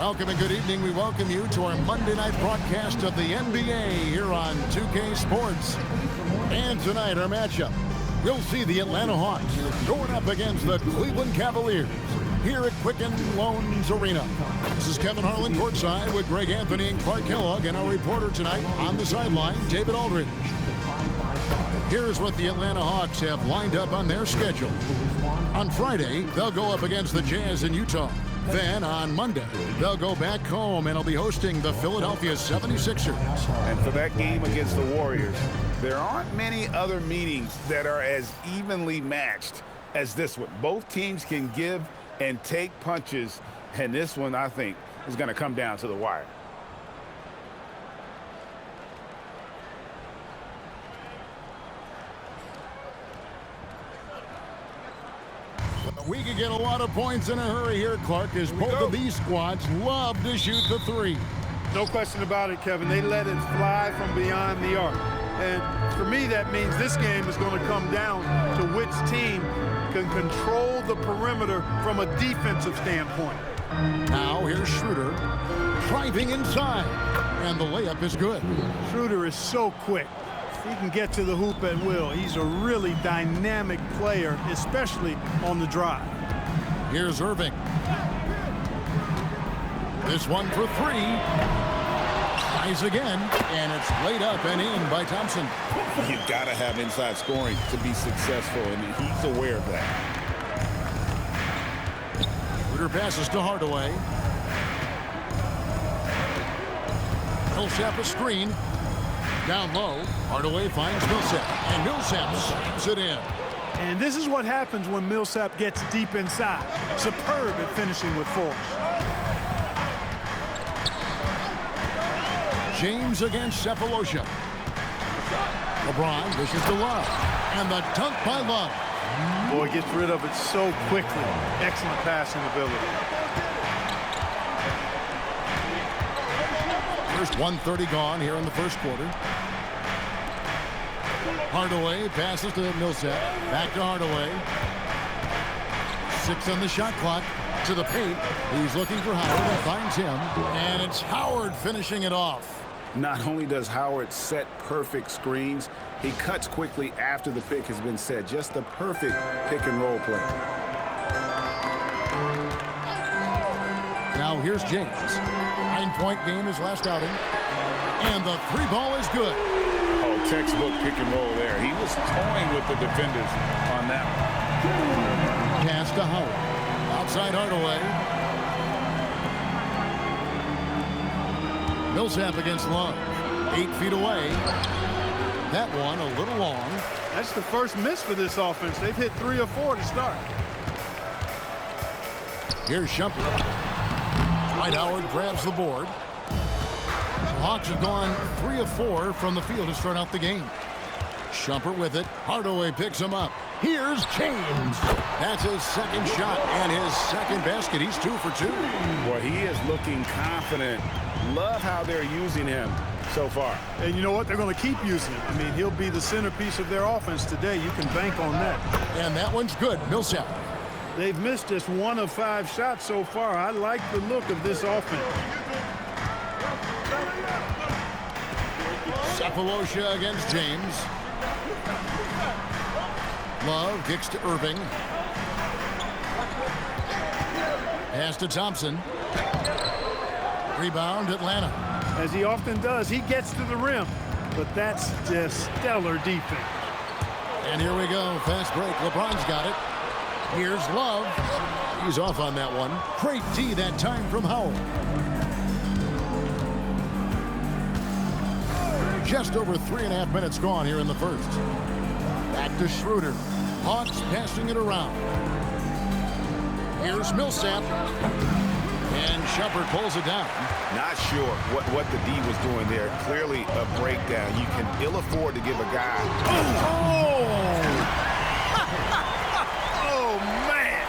Welcome and good evening. We welcome you to our Monday night broadcast of the NBA here on 2K Sports. And tonight, our matchup, we'll see the Atlanta Hawks going up against the Cleveland Cavaliers here at Quicken Loans Arena. This is Kevin Harlan courtside with Greg Anthony and Clark Kellogg, and our reporter tonight on the sideline, David Aldridge. Here's what the Atlanta Hawks have lined up on their schedule. On Friday, they'll go up against the Jazz in Utah. Then on Monday, they'll go back home and will be hosting the Philadelphia 76ers. And for that game against the Warriors, there aren't many other meetings that are as evenly matched as this one. Both teams can give and take punches, and this one, I think, is going to come down to the wire. We could get a lot of points in a hurry here, Clark, as both of these squads love to shoot the three. No question about it, Kevin. They let it fly from beyond the arc. And for me, that means this game is going to come down to which team can control the perimeter from a defensive standpoint. Now here's Schroeder driving inside, and the layup is good. Schroeder is so quick. He can get to the hoop at will. He's a really dynamic player, especially on the drive. Here's Irving. This one for three. Tries again, and it's laid up and in by Thompson. You've got to have inside scoring to be successful, and he's aware of that. Schroeder passes to Hardaway. Millsap a screen. Down low, Hardaway finds Millsap, and Millsap slams it in. And this is what happens when Millsap gets deep inside. Superb at finishing with force. James against Cephalosha. LeBron dishes to Love, and the dunk by Love. Boy, gets rid of it so quickly. Excellent passing ability. First 1:30 gone here in the first quarter. Hardaway passes to Millsap. Back to Hardaway. 6 on the shot clock. To the paint. He's looking for Howard. That finds him. And it's Howard finishing it off. Not only does Howard set perfect screens, he cuts quickly after the pick has been set. Just the perfect pick and roll play. Now here's James. 9-point game his last outing. And the three ball is good. Oh, textbook pick and roll there. He was toying with the defenders on that one. Pass to Howard. Outside Hardaway. Millsap against Love. 8 feet away. That one a little long. That's the first miss for this offense. They've hit 3 or 4 to start. Here's Shumpert. Dwight Howard grabs the board. The Hawks have gone 3 of 4 from the field to start out the game. Shumpert with it. Hardaway picks him up. Here's James. That's his second shot and his second basket. He's 2 for 2. Boy, he is looking confident. Love how they're using him so far. And you know what? They're going to keep using him. I mean, he'll be the centerpiece of their offense today. You can bank on that. And that one's good. Millsap. They've missed just 1 of 5 shots so far. I like the look of this offense. Cephalosha against James. Love kicks to Irving. Pass to Thompson. Rebound Atlanta. As he often does, he gets to the rim. But that's just stellar defense. And here we go. Fast break. LeBron's got it. Here's Love. He's off on that one. Great D that time from Howard. Just over 3.5 minutes gone here in the first. Back to Schroeder. Hawks passing it around. Here's Millsap. And Shumpert pulls it down. Not sure what the D was doing there. Clearly a breakdown. You can ill afford to give a guy. Oh, man.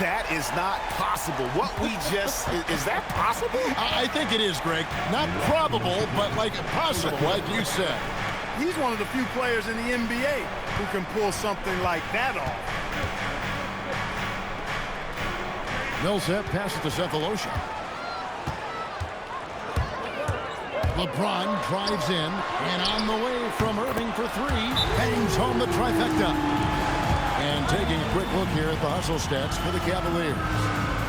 That is not possible. What we just, is that possible? I think it is, Greg. Not probable, but like possible, like you said. He's one of the few players in the NBA who can pull something like that off. Millsap passes to Cephalosha. LeBron drives in, and on the way from Irving for three, bangs home the trifecta. And taking a quick look here at the hustle stats for the Cavaliers.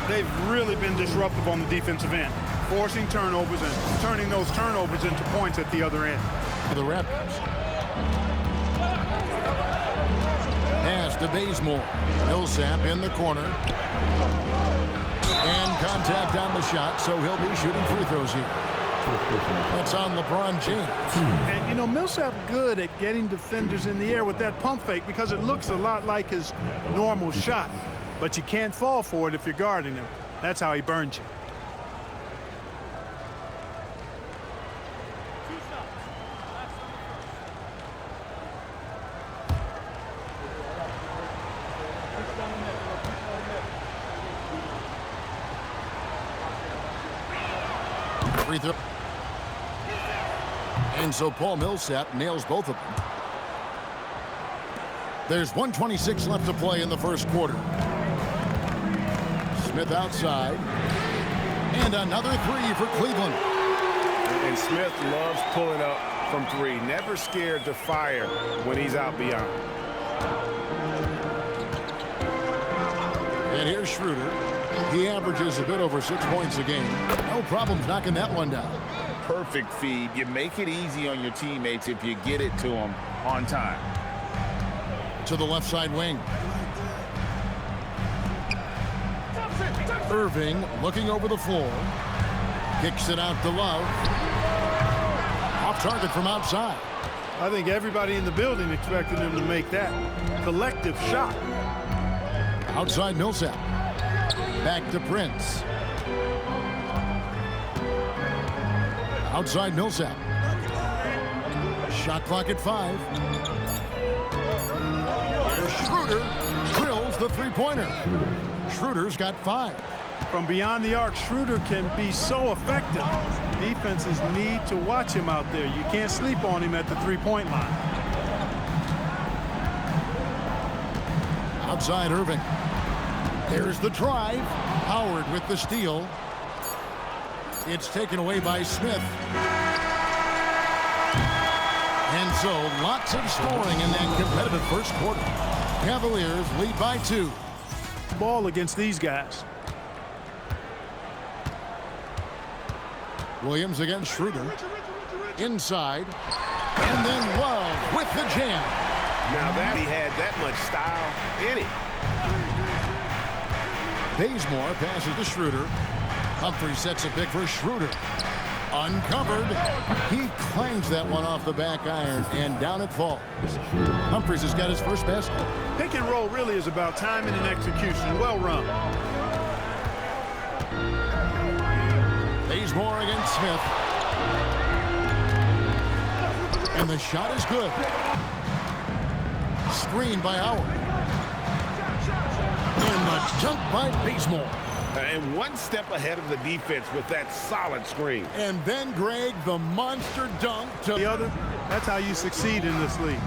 They've really been disruptive on the defensive end, forcing turnovers and turning those turnovers into points at the other end. The Raptors. Pass to Bazemore. Millsap in the corner. And contact on the shot, so he'll be shooting free throws here. That's on LeBron James. And, you know, Millsap good at getting defenders in the air with that pump fake because it looks a lot like his normal shot. But you can't fall for it if you're guarding him. That's how he burns you. Free throw. And so Paul Millsap nails both of them. There's 1:26 left to play in the first quarter. Smith outside. And another three for Cleveland. And Smith loves pulling up from three. Never scared to fire when he's out beyond. And here's Schroeder. He averages a bit over 6 points a game. No problems knocking that one down. Perfect feed. You make it easy on your teammates if you get it to them on time. To the left side wing. Irving looking over the floor. Kicks it out to Love. Off target from outside. I think everybody in the building expected him to make that collective shot. Outside Millsap. Back to Prince. Outside Millsap. Shot clock at 5. Schroeder drills the three-pointer. Schroeder's got 5. From beyond the arc, Schroeder can be so effective. Defenses need to watch him out there. You can't sleep on him at the three-point line. Outside Irving. There's the drive. Howard with the steal. It's taken away by Smith. And so lots of scoring in that competitive first quarter. Cavaliers lead by 2. Ball against these guys. Williams against Schroeder. Inside. And then Love with the jam. Now that he had that much style in it. Bazemore passes to Schroeder. Humphrey sets a pick for Schroeder. Uncovered. He clangs that one off the back iron, and down it falls. Humphreys has got his first basket. Pick and roll really is about timing and execution. Well run. Bazemore against Smith. And the shot is good. Screen by Howard. And the dunk by Bazemore. And one step ahead of the defense with that solid screen. And then, Greg, the monster dunk to The other, that's how you succeed in this league.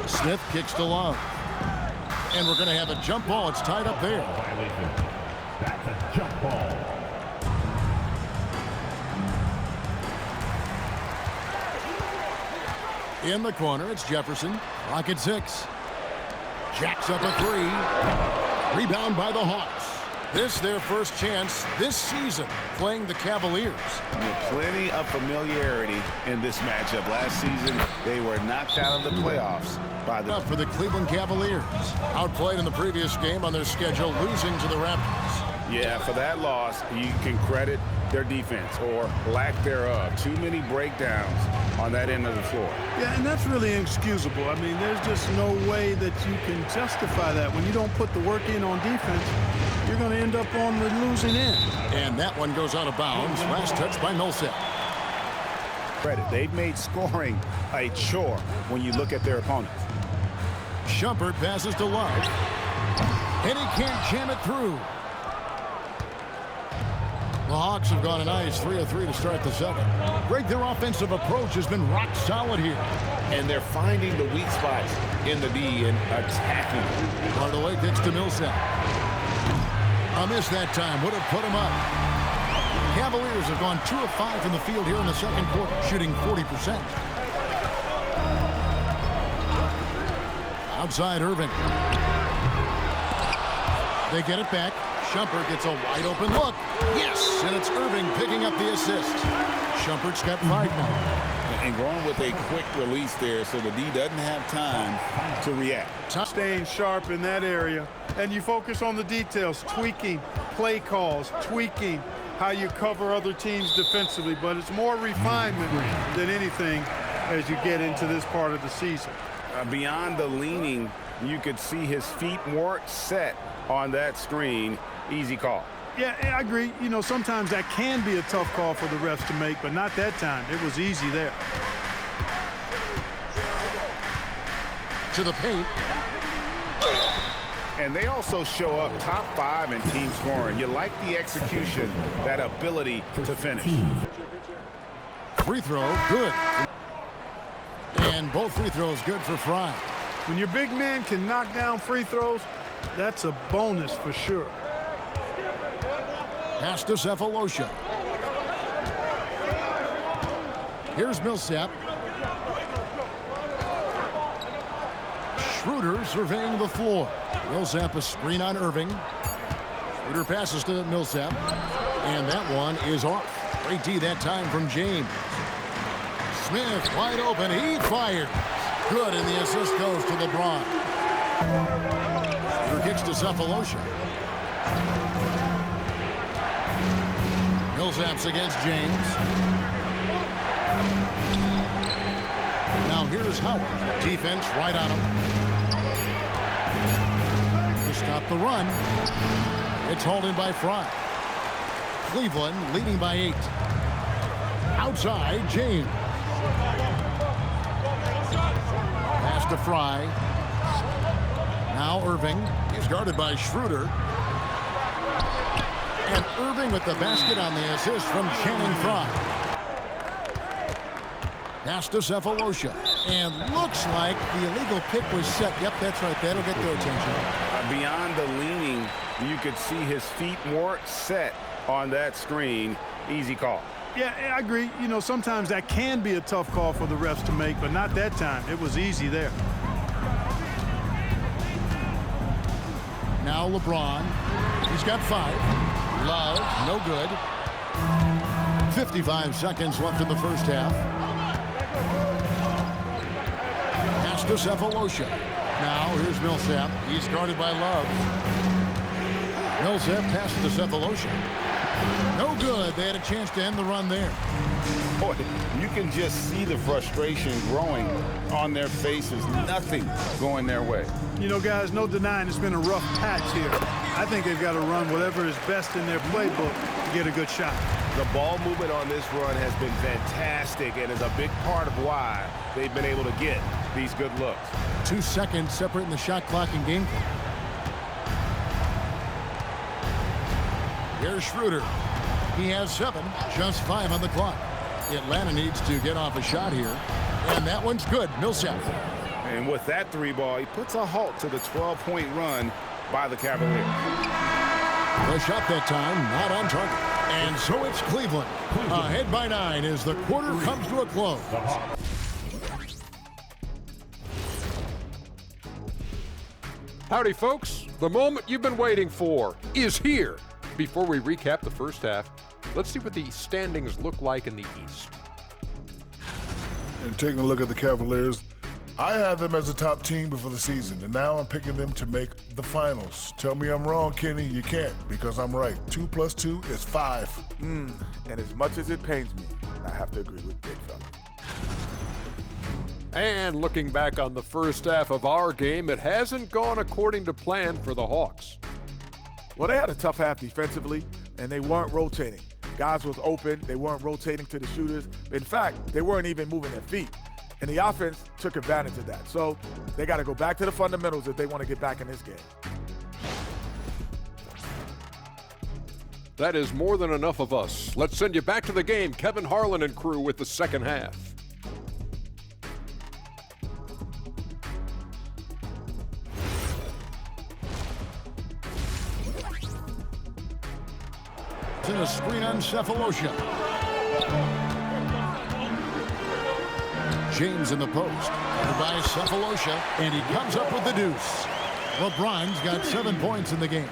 Smith kicks to Love. And we're going to have a jump ball. It's tied up there. That's a jump ball. In the corner, it's Jefferson. Clock at 6. Jacks up a 3. Rebound by the Hawks. This their first chance this season playing the Cavaliers. With plenty of familiarity in this matchup. Last season, they were knocked out of the playoffs by the... For the Cleveland Cavaliers. Outplayed in the previous game on their schedule, losing to the Raptors. Yeah, for that loss, you can credit their defense or lack thereof. Too many breakdowns on that end of the floor. Yeah, and that's really inexcusable. I mean, there's just no way that you can justify that. When you don't put the work in on defense, you're going to end up on the losing end. And that one goes out of bounds. Last touch by Millsap. Credit. They've made scoring a chore when you look at their opponents. Shumpert passes to Love. And he can't jam it through. The Hawks have gone a nice 3 of 3 to start the second. Greg, their offensive approach has been rock solid here. And they're finding the weak spots in the D and attacking. Hardaway kicks to Millsap. A miss that time would have put him up. Cavaliers have gone 2 of 5 from the field here in the second quarter, shooting 40%. Outside Irving. They get it back. Shumpert gets a wide open look. Yes, and it's Irving picking up the assist. Shumpert's got 5 now. And going with a quick release there so the D doesn't have time to react. Staying sharp in that area. And you focus on the details, tweaking play calls, tweaking how you cover other teams defensively. But it's more refinement than anything as you get into this part of the season. Beyond the leaning, you could see his feet more set on that screen. Easy call. Yeah, I agree. You know, sometimes that can be a tough call for the refs to make, but not that time. It was easy there. To the paint. And they also show up top 5 in team scoring. You like the execution, that ability to finish. Free throw, good. And both free throws good for Fry. When your big man can knock down free throws, that's a bonus for sure. Pass to Cephalosha. Here's Millsap. Schroeder surveying the floor. Millsap a screen on Irving. Schroeder passes to Millsap. And that one is off. Great D that time from James. Smith wide open. He fires. Good, and the assist goes to LeBron. Schroeder kicks to Cephalosha. Millsap's against James. Now here's Howard. Defense right on him. To stop the run. It's hauled in by Fry. Cleveland leading by 8. Outside, James. Pass to Fry. Now Irving. He's guarded by Schroeder. And Irving with the basket on the assist from Channing Fry. Pass to Cephalosha. And looks like the illegal pick was set. Yep, that's right. That'll get their attention. Beyond the leaning, you could see his feet more set on that screen. Easy call. Yeah, I agree. You know, sometimes that can be a tough call for the refs to make, but not that time. It was easy there. Now LeBron. He's got 5. Love, no good. 55 seconds left in the first half. Pass to Cephalosha. Now here's Millsap. He's guarded by Love. Millsap passes to Cephalosha. No good. They had a chance to end the run there. Boy, you can just see the frustration growing on their faces. Nothing going their way. You know, guys, no denying it's been a rough patch here. I think they've got to run whatever is best in their playbook to get a good shot. The ball movement on this run has been fantastic and is a big part of why they've been able to get these good looks. 2 seconds separating the shot clock and game clock. Here's Schroeder. He has 7, just 5 on the clock. Atlanta needs to get off a shot here. And that one's good. Millsap. And with that 3 ball, he puts a halt to the 12-point run by the Cavaliers. The shot that time, not on target. And so it's Cleveland. Ahead by 9 as the quarter comes to a close. Howdy, folks. The moment you've been waiting for is here. Before we recap the first half, let's see what the standings look like in the East. And taking a look at the Cavaliers, I had them as a top team before the season, and now I'm picking them to make the finals. Tell me I'm wrong, Kenny. You can't, because I'm right. 2 + 2 is 5. And as much as it pains me, I have to agree with Big Fella. And looking back on the first half of our game, it hasn't gone according to plan for the Hawks. Well, they had a tough half defensively, and they weren't rotating. Guys was open. They weren't rotating to the shooters. In fact, they weren't even moving their feet. And the offense took advantage of that. So they got to go back to the fundamentals if they want to get back in this game. That is more than enough of us. Let's send you back to the game. Kevin Harlan and crew with the second half. Thompson, a screen on Cephalosha. James in the post. By Cephalosha, and he comes up with the deuce. LeBron's got 7 points in the game.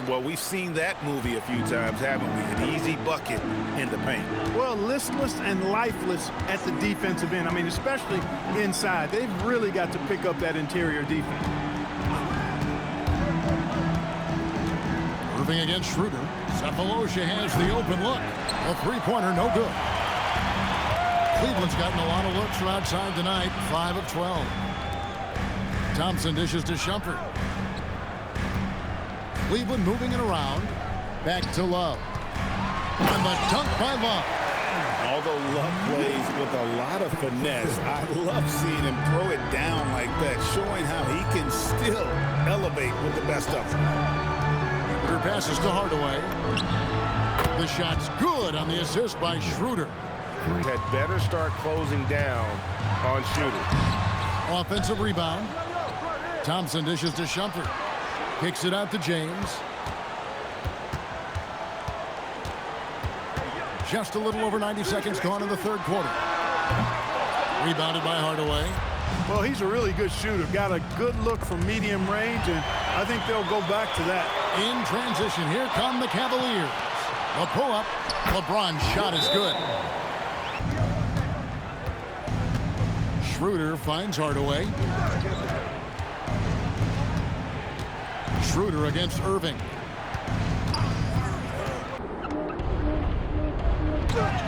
Well, we've seen that movie a few times, haven't we? An easy bucket in the paint. Well, listless and lifeless at the defensive end. I mean, especially inside. They've really got to pick up that interior defense. Moving against Schroeder. Cephalosha has the open look. A three-pointer, no good. Cleveland's gotten a lot of looks from outside tonight, 5 of 12. Thompson dishes to Shumpert. Cleveland moving it around. Back to Love. And the dunk by Love. Although Love plays with a lot of finesse, I love seeing him throw it down like that, showing how he can still elevate with the best of them. Schroeder passes to Hardaway. The shot's good on the assist by Schroeder. Had better start closing down on Schroeder. Offensive rebound. Thompson dishes to Shumpert. Kicks it out to James. Just a little over 90 seconds gone in the third quarter. Rebounded by Hardaway. Well, he's a really good shooter. Got a good look from medium range, and I think they'll go back to that. In transition, here come the Cavaliers. The pull-up. LeBron's shot is good. Schroeder finds Hardaway. Schroeder against Irving.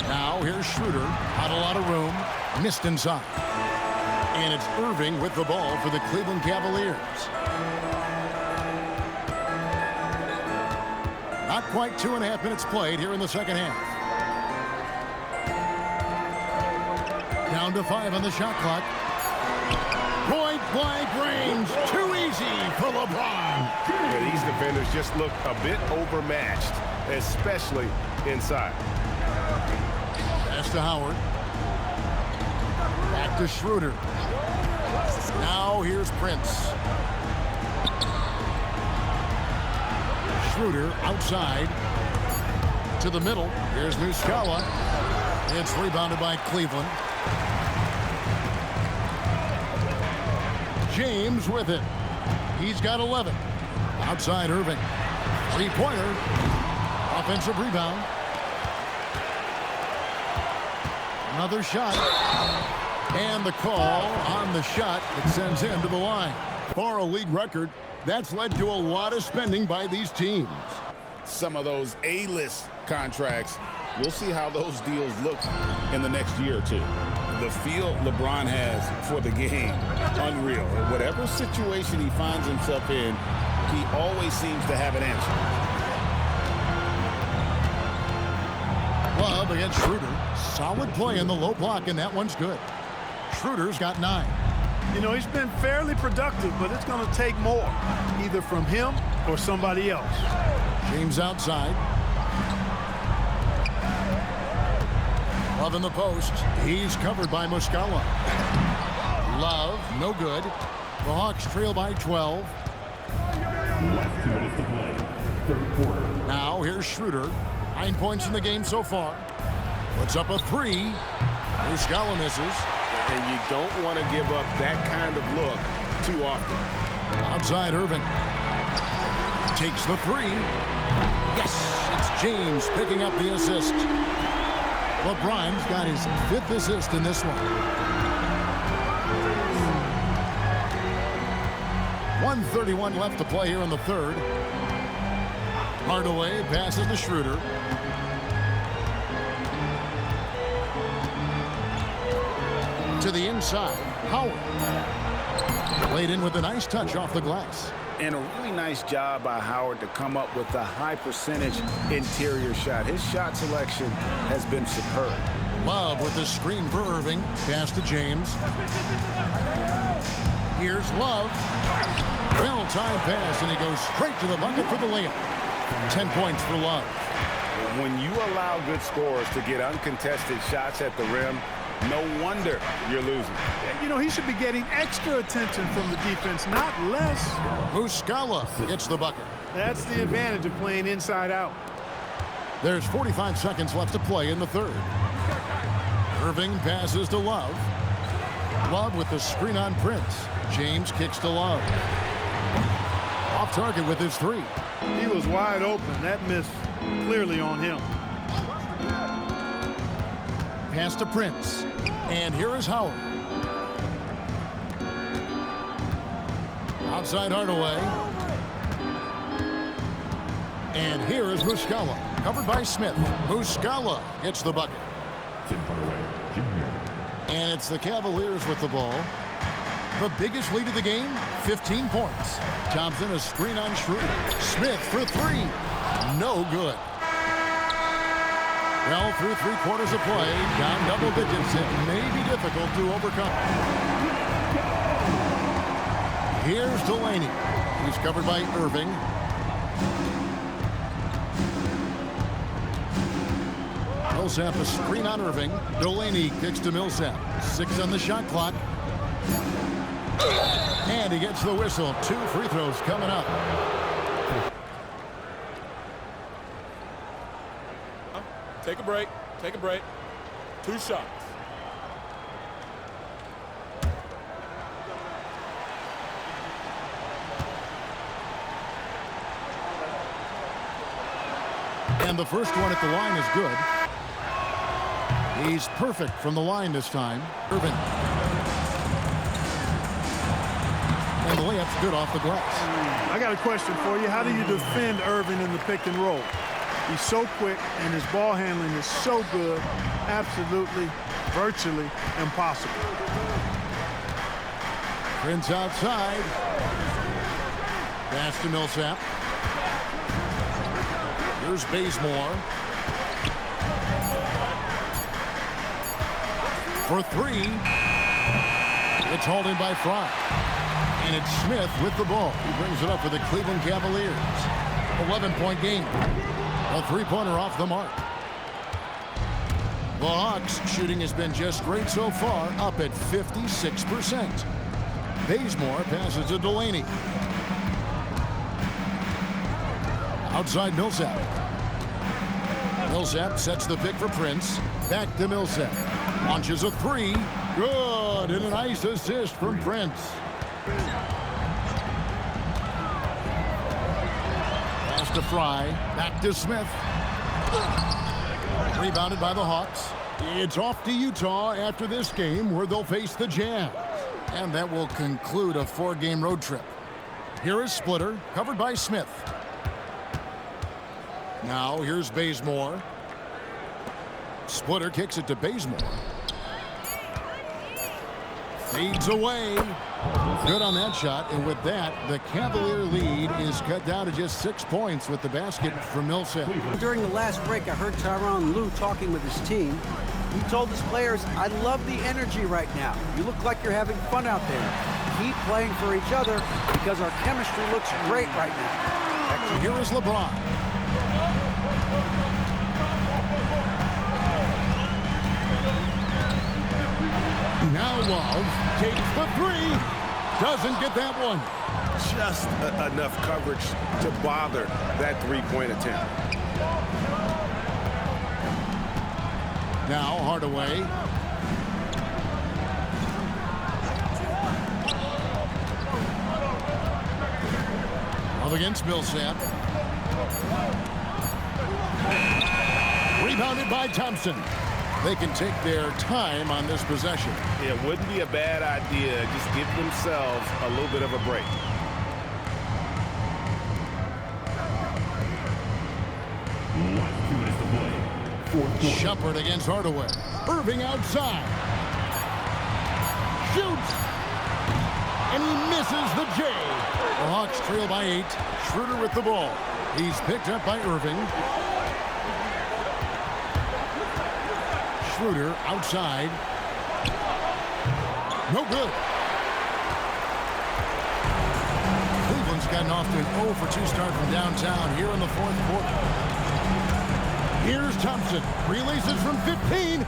Now here's Schroeder. Not a lot of room. Missed inside. And it's Irving with the ball for the Cleveland Cavaliers. Not quite 2.5 minutes played here in the second half. Down to 5 on the shot clock. Point blank range. Too easy for LeBron. Yeah, these defenders just look a bit overmatched, especially inside. Pass to Howard. Back to Schroeder. Now here's Prince. Schroeder outside to the middle. Here's Muscala. It's rebounded by Cleveland. James with it. He's got 11. Outside Irving. Three-pointer. Offensive rebound. Another shot. And the call on the shot that sends him to the line. For a league record, that's led to a lot of spending by these teams. Some of those A-list contracts, we'll see how those deals look in the next year or two. The feel LeBron has for the game, unreal. In whatever situation he finds himself in, he always seems to have an answer. Love against Schroeder. Solid play in the low block, and that one's good. Schroeder's got 9. You know, he's been fairly productive, but it's going to take more, either from him or somebody else. James outside. Love in the post. He's covered by Muscala. Love, no good. The Hawks trail by 12. Last 2 minutes to play. Third quarter. Now here's Schroeder. 9 points in the game so far. Puts up a 3. Muscala misses. And you don't want to give up that kind of look too often. Outside Irving. Takes the 3. Yes, it's James picking up the assist. LeBron's got his 5th assist in this one. 1:31 left to play here in the third. Hardaway passes to Schroeder. To the inside, Howard. Laid in with a nice touch off the glass. And a really nice job by Howard to come up with a high percentage interior shot. His shot selection has been superb. Love with the screen for Irving. Pass to James. Here's Love. Well-timed pass, and he goes straight to the bucket for the layup. 10 points for Love. When you allow good scorers to get uncontested shots at the rim, no wonder you're losing. You know, he should be getting extra attention from the defense, not less. Muscala gets the bucket. That's the advantage of playing inside out. There's 45 seconds left to play in the third. Irving passes to Love. Love with the screen on Prince. James kicks to Love. Off target with his three. He was wide open. That miss clearly on him. Pass to Prince. And here is Howard. Outside Hardaway. And here is Muscala. Covered by Smith. Muscala gets the bucket. Tim Hardaway Jr. And it's the Cavaliers with the ball. The biggest lead of the game, 15 points. Thompson, a screen on Schroeder. Smith for three. No good. Well, through 3/4 of play, down double digits. It may be difficult to overcome. Here's Delaney. He's covered by Irving. Millsap, a screen on Irving. Delaney kicks to Millsap. 6 on the shot clock. And he gets the whistle. 2 free throws coming up. Take a break. Take a break. 2 shots. And the first one at the line is good. He's perfect from the line this time. Irving. And the layup's good off the glass. I got a question for you. How do you defend Irving in the pick and roll? He's so quick, and his ball handling is so good. Absolutely, virtually impossible. Prince outside. Pass to Millsap. Here's Bazemore. For three. It's hauled in by Fry. And it's Smith with the ball. He brings it up for the Cleveland Cavaliers. 11-point game. A three-pointer off the mark. The Hawks' shooting has been just great so far, up at 56%. Bazemore passes to Delaney. Outside Millsap. Millsap sets the pick for Prince. Back to Millsap. Launches a three. Good. And a nice assist from Prince. Pass to Fry. Back to Smith. Rebounded by the Hawks. It's off to Utah after this game where they'll face the Jazz. And that will conclude a 4-game road trip. Here is Splitter, covered by Smith. Now here's Bazemore. Splitter kicks it to Bazemore. Fades away. Good on that shot. And with that, the Cavalier lead is cut down to just 6 points with the basket from Millsap. During the last break, I heard Tyronn Lue talking with his team. He told his players, I love the energy right now. You look like you're having fun out there. Keep playing for each other because our chemistry looks great right now. Here is LeBron. Now Love takes the three. Doesn't get that one. Just enough coverage to bother that three-point attempt. Now Hardaway. Up against Millsap. Rebounded by Thompson. They can take their time on this possession. It wouldn't be a bad idea. Just give themselves a little bit of a break. Last 2 minutes to play. Fourth quarter. Shumpert against Hardaway. Irving outside. Shoots. And he misses the J. The Hawks trail by 8. Schroeder with the ball. He's picked up by Irving. Schroeder outside. No good. Cleveland's gotten off to an 0 for 2 start from downtown here in the 4th quarter. Here's Thompson. Releases from 15.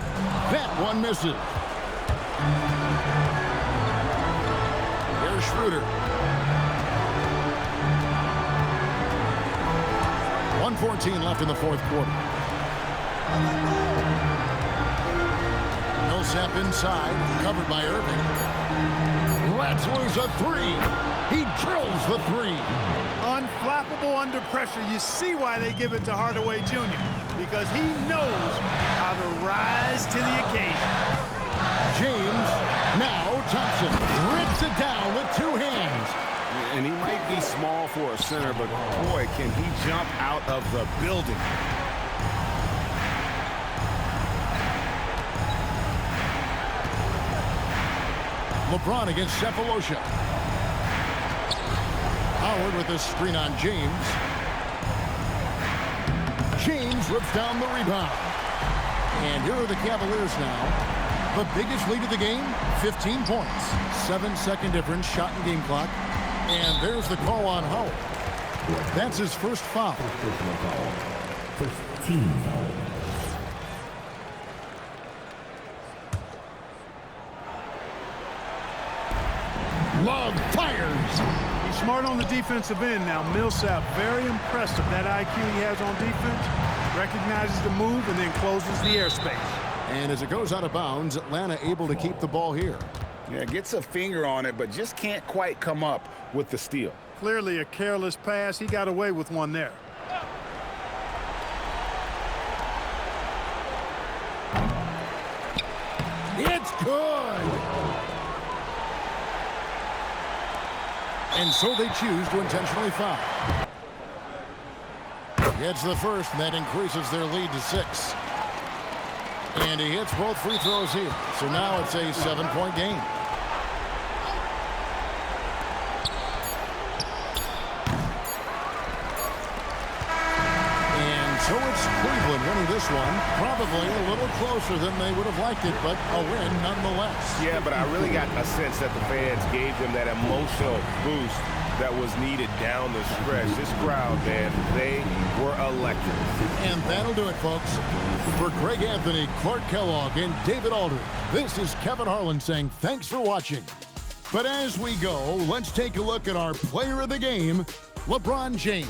That one misses. Here's Schroeder. 1:14 left in the 4th quarter. Millsap inside, covered by Irving. Lets loose a three. He drills the three. Unflappable under pressure. You see why they give it to Hardaway Jr. Because he knows how to rise to the occasion. James, now Thompson, rips it down with two hands. And he might be small for a center, but boy, can he jump out of the building. LeBron against Cephalosha. Howard with a screen on James. James rips down the rebound. And here are the Cavaliers now. The biggest lead of the game, 15 points. 7-second difference, shot and game clock. And there's the call on Howard. That's his first foul. First team foul. Love fires. He's smart on the defensive end now. Millsap, very impressive. That IQ he has on defense, recognizes the move and then closes the airspace. And as it goes out of bounds, Atlanta able to keep the ball here. Yeah, gets a finger on it, but just can't quite come up with the steal. Clearly a careless pass. He got away with one there. It's good. And so they choose to intentionally foul. Gets the first, and that increases their lead to 6. And he hits both free throws here. So now it's a 7-point game. And so it's Cleveland winning this one. Probably a little closer than they would have liked it, but a win nonetheless. Yeah, but I really got a sense that the fans gave them that emotional boost that was needed down the stretch. This crowd, man, they were electric. And that'll do it, folks. For Greg Anthony, Clark Kellogg, and David Aldridge, this is Kevin Harlan saying thanks for watching. But as we go, let's take a look at our player of the game, LeBron James.